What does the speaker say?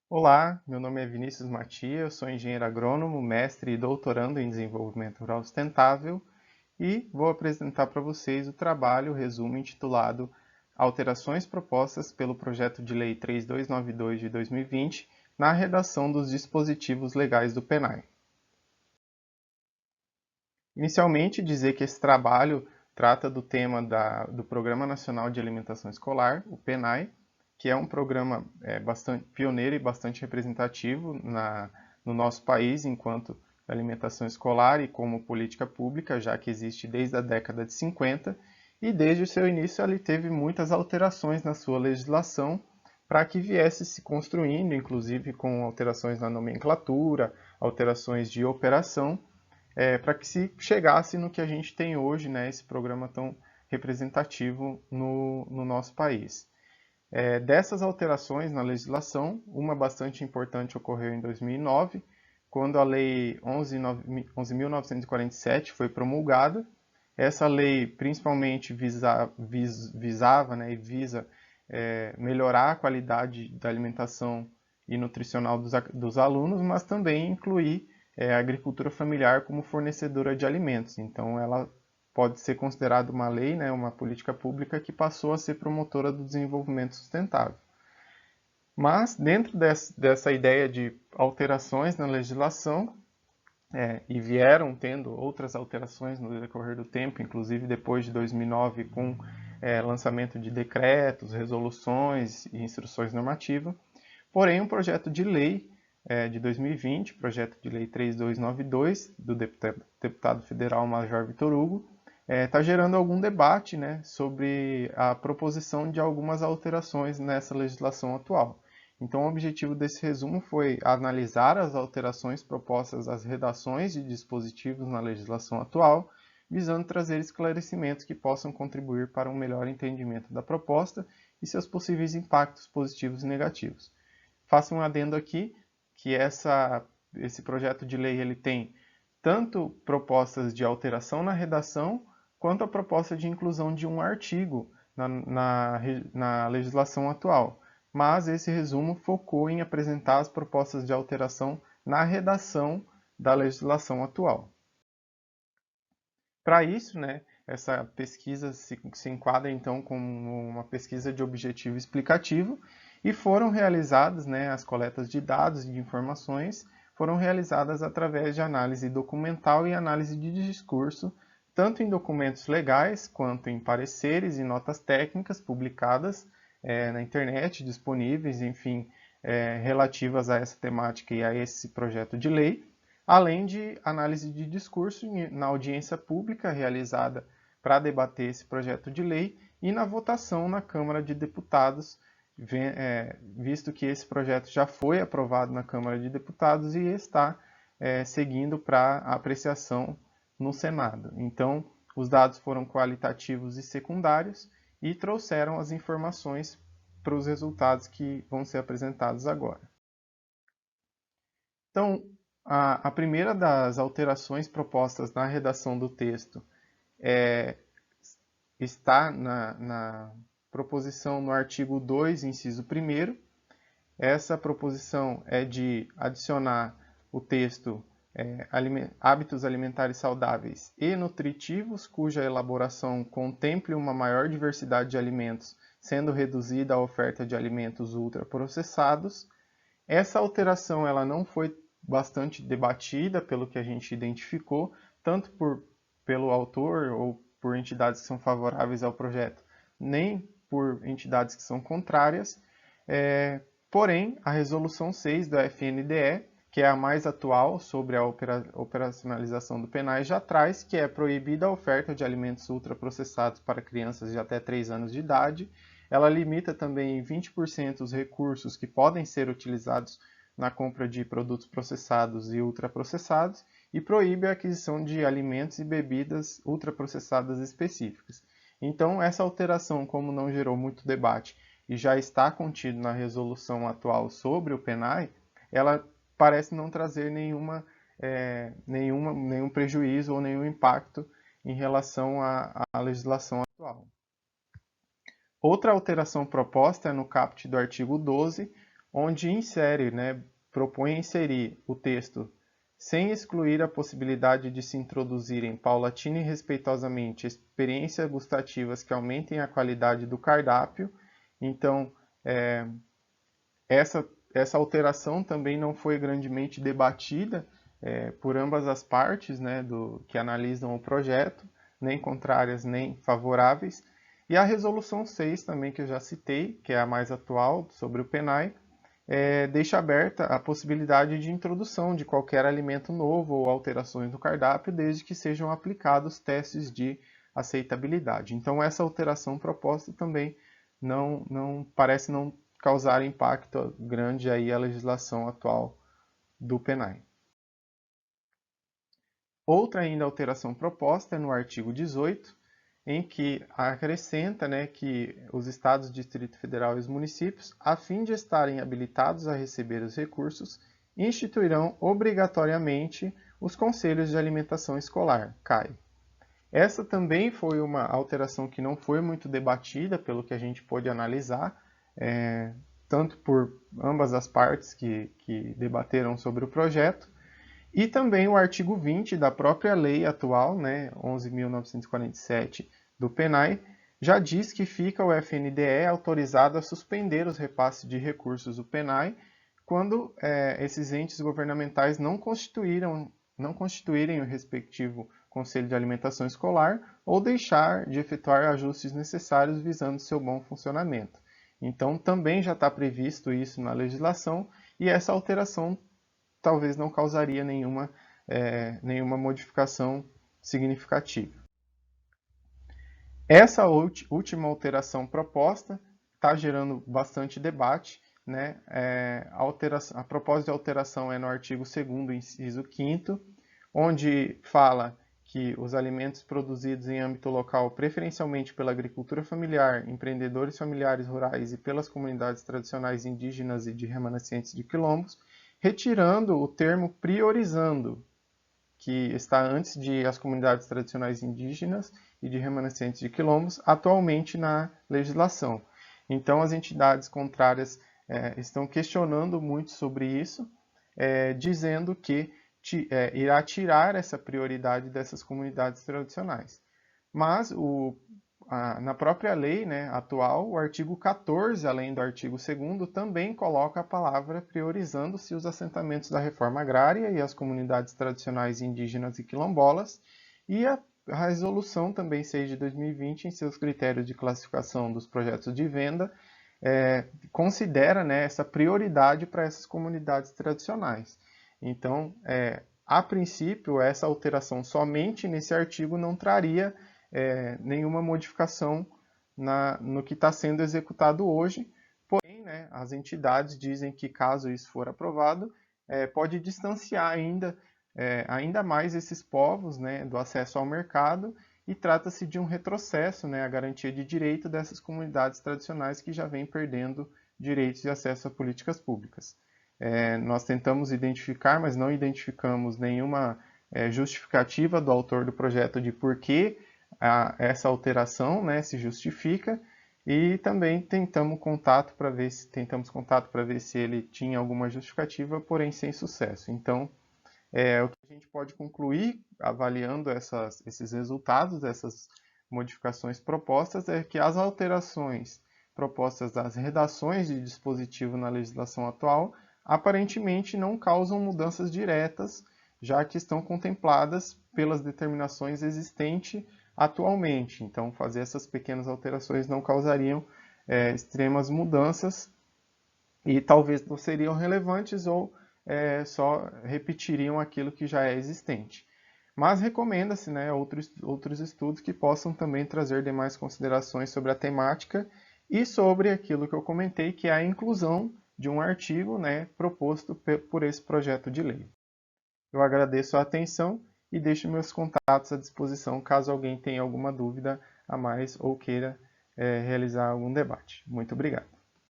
Olá, meu nome é Vinícius Matias, eu sou engenheiro agrônomo, mestre e doutorando em desenvolvimento rural sustentável e vou apresentar para vocês o trabalho, o resumo intitulado Alterações propostas pelo Projeto de Lei 3292 de 2020 na redação dos dispositivos legais do PNAE. Inicialmente, dizer que esse trabalho trata do tema do Programa Nacional de Alimentação Escolar, o PNAE, que é um programa bastante pioneiro e bastante representativo no nosso país enquanto alimentação escolar e como política pública, já que existe desde a década de 50, e desde o seu início ele teve muitas alterações na sua legislação para que viesse se construindo, inclusive com alterações na nomenclatura, alterações de operação, para que se chegasse no que a gente tem hoje, né, esse programa tão representativo no nosso país. Dessas alterações na legislação, uma bastante importante ocorreu em 2009, quando a Lei 11.947 foi promulgada. Essa lei principalmente visava, né, e visa melhorar a qualidade da alimentação e nutricional dos alunos, mas também incluir a agricultura familiar como fornecedora de alimentos. Então, ela pode ser considerada uma lei, né, uma política pública que passou a ser promotora do desenvolvimento sustentável. Mas, dentro dessa ideia de alterações na legislação, e vieram tendo outras alterações no decorrer do tempo, inclusive depois de 2009, com lançamento de decretos, resoluções e instruções normativas. Porém, um projeto de lei de 2020, projeto de lei 3292, do deputado federal Major Vitor Hugo, está gerando algum debate, né, sobre a proposição de algumas alterações nessa legislação atual. Então, o objetivo desse resumo foi analisar as alterações propostas às redações de dispositivos na legislação atual, visando trazer esclarecimentos que possam contribuir para um melhor entendimento da proposta e seus possíveis impactos positivos e negativos. Faço um adendo aqui que esse projeto de lei ele tem tanto propostas de alteração na redação, quanto a proposta de inclusão de um artigo na legislação atual. Mas esse resumo focou em apresentar as propostas de alteração na redação da legislação atual. Para isso, né, essa pesquisa se enquadra então como uma pesquisa de objetivo explicativo e foram realizadas, né, as coletas de dados e de informações foram realizadas através de análise documental e análise de discurso, tanto em documentos legais quanto em pareceres e notas técnicas publicadas na internet, disponíveis, enfim, relativas a essa temática e a esse projeto de lei, além de análise de discurso na audiência pública realizada para debater esse projeto de lei e na votação na Câmara de Deputados, visto que esse projeto já foi aprovado na Câmara de Deputados e está seguindo para apreciação no Senado. Então, os dados foram qualitativos e secundários e trouxeram as informações para os resultados que vão ser apresentados agora. Então, a primeira das alterações propostas na redação do texto está na proposição no artigo 2, inciso 1º. Essa proposição é de adicionar o texto hábitos alimentares saudáveis e nutritivos, cuja elaboração contemple uma maior diversidade de alimentos, sendo reduzida a oferta de alimentos ultraprocessados. Essa alteração ela não foi bastante debatida, pelo que a gente identificou, tanto pelo autor ou por entidades que são favoráveis ao projeto, nem por entidades que são contrárias. Porém, a resolução 6 do FNDE, que é a mais atual sobre a operacionalização do PNAE, já traz que é proibida a oferta de alimentos ultraprocessados para crianças de até 3 anos de idade. Ela limita também em 20% os recursos que podem ser utilizados na compra de produtos processados e ultraprocessados e proíbe a aquisição de alimentos e bebidas ultraprocessadas específicas. Então, essa alteração, como não gerou muito debate e já está contido na resolução atual sobre o PNAE, ela parece não trazer nenhum prejuízo ou nenhum impacto em relação à legislação atual. Outra alteração proposta é no caput do artigo 12, onde insere, né, propõe inserir o texto sem excluir a possibilidade de se introduzirem paulatina e respeitosamente experiências gustativas que aumentem a qualidade do cardápio. Então, essa alteração também não foi grandemente debatida por ambas as partes, né, que analisam o projeto, nem contrárias nem favoráveis. E a resolução 6 também, que eu já citei, que é a mais atual, sobre o PENAI, deixa aberta a possibilidade de introdução de qualquer alimento novo ou alterações no cardápio, desde que sejam aplicados testes de aceitabilidade. Então, essa alteração proposta também não parece não causar impacto grande aí à legislação atual do PENAI. Outra ainda alteração proposta é no artigo 18, em que acrescenta, né, que os estados, Distrito Federal e os municípios, a fim de estarem habilitados a receber os recursos, instituirão obrigatoriamente os Conselhos de Alimentação Escolar, CAE. Essa também foi uma alteração que não foi muito debatida, pelo que a gente pôde analisar, tanto por ambas as partes que debateram sobre o projeto, e também o artigo 20 da própria lei atual, né, 11.947 do PENAI, já diz que fica o FNDE autorizado a suspender os repasses de recursos do PENAI quando esses entes governamentais não constituírem o respectivo Conselho de Alimentação Escolar ou deixar de efetuar ajustes necessários visando seu bom funcionamento. Então, também já está previsto isso na legislação e essa alteração talvez não causaria nenhuma modificação significativa. Essa última alteração proposta está gerando bastante debate, né? A proposta de alteração é no artigo 2º, inciso 5º, onde fala que os alimentos produzidos em âmbito local, preferencialmente pela agricultura familiar, empreendedores familiares rurais e pelas comunidades tradicionais indígenas e de remanescentes de quilombos, retirando o termo priorizando, que está antes de as comunidades tradicionais indígenas e de remanescentes de quilombos, atualmente na legislação. Então, as entidades contrárias estão questionando muito sobre isso, dizendo que irá tirar essa prioridade dessas comunidades tradicionais. Mas na própria lei, né, atual, o artigo 14, além do artigo 2º, também coloca a palavra priorizando-se os assentamentos da reforma agrária e as comunidades tradicionais indígenas e quilombolas, e a resolução também 6 de 2020, em seus critérios de classificação dos projetos de venda, considera, né, essa prioridade para essas comunidades tradicionais. Então, a princípio, essa alteração somente nesse artigo não traria nenhuma modificação no que está sendo executado hoje, porém, né, as entidades dizem que, caso isso for aprovado, pode distanciar ainda mais esses povos, né, do acesso ao mercado, e trata-se de um retrocesso, né, à garantia de direito dessas comunidades tradicionais que já vêm perdendo direitos de acesso a políticas públicas. Nós tentamos identificar, mas não identificamos nenhuma justificativa do autor do projeto de por que essa alteração, né, se justifica, e também tentamos contato para ver se ele tinha alguma justificativa, porém sem sucesso. Então, o que a gente pode concluir, avaliando esses resultados, essas modificações propostas, é que as alterações propostas das redações de dispositivo na legislação atual aparentemente não causam mudanças diretas, já que estão contempladas pelas determinações existentes atualmente. Então, fazer essas pequenas alterações não causariam extremas mudanças e talvez não seriam relevantes ou só repetiriam aquilo que já é existente. Mas recomenda-se, né, outros estudos que possam também trazer demais considerações sobre a temática e sobre aquilo que eu comentei, que é a inclusão de um artigo, né, proposto por esse projeto de lei. Eu agradeço a atenção e deixo meus contatos à disposição caso alguém tenha alguma dúvida a mais ou queira realizar algum debate. Muito obrigado.